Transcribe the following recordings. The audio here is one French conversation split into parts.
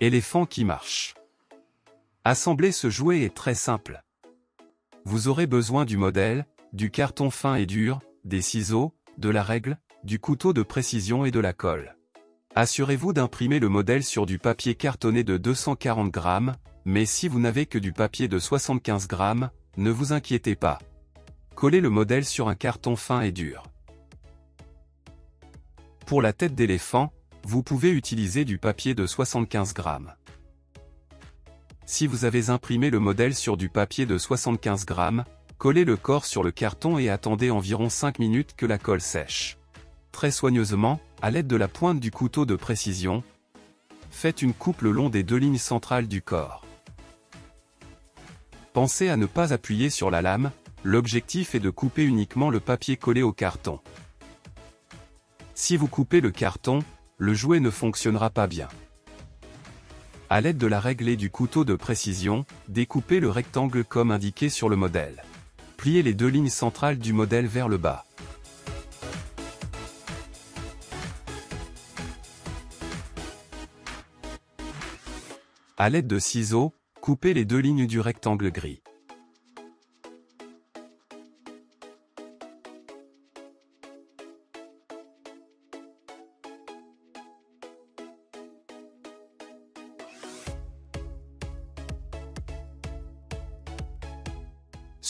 Éléphant qui marche. Assembler ce jouet est très simple. Vous aurez besoin du modèle, du carton fin et dur, des ciseaux, de la règle, du couteau de précision et de la colle. Assurez-vous d'imprimer le modèle sur du papier cartonné de 240 grammes, mais si vous n'avez que du papier de 75 grammes, ne vous inquiétez pas. Collez le modèle sur un carton fin et dur. Pour la tête d'éléphant, vous pouvez utiliser du papier de 75 grammes. Si vous avez imprimé le modèle sur du papier de 75 grammes, collez le corps sur le carton et attendez environ 5 minutes que la colle sèche. Très soigneusement, à l'aide de la pointe du couteau de précision, faites une coupe le long des deux lignes centrales du corps. Pensez à ne pas appuyer sur la lame, l'objectif est de couper uniquement le papier collé au carton. Si vous coupez le carton, le jouet ne fonctionnera pas bien. À l'aide de la règle et du couteau de précision, découpez le rectangle comme indiqué sur le modèle. Pliez les deux lignes centrales du modèle vers le bas. À l'aide de ciseaux, coupez les deux lignes du rectangle gris.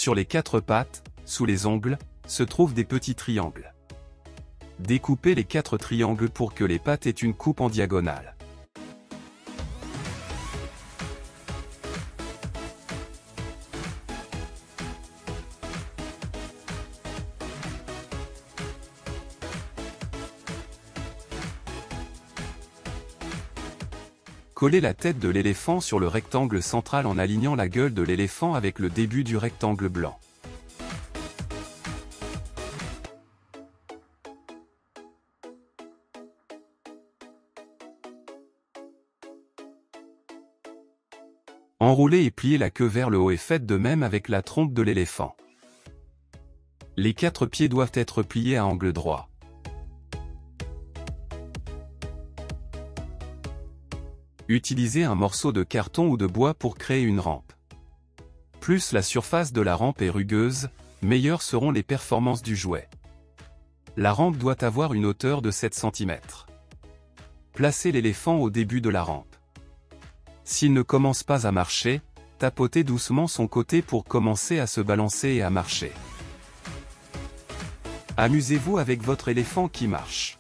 Sur les quatre pattes, sous les ongles, se trouvent des petits triangles. Découpez les quatre triangles pour que les pattes aient une coupe en diagonale. Collez la tête de l'éléphant sur le rectangle central en alignant la gueule de l'éléphant avec le début du rectangle blanc. Enroulez et pliez la queue vers le haut et faites de même avec la trompe de l'éléphant. Les quatre pieds doivent être pliés à angle droit. Utilisez un morceau de carton ou de bois pour créer une rampe. Plus la surface de la rampe est rugueuse, meilleures seront les performances du jouet. La rampe doit avoir une hauteur de 7 cm. Placez l'éléphant au début de la rampe. S'il ne commence pas à marcher, tapotez doucement son côté pour commencer à se balancer et à marcher. Amusez-vous avec votre éléphant qui marche.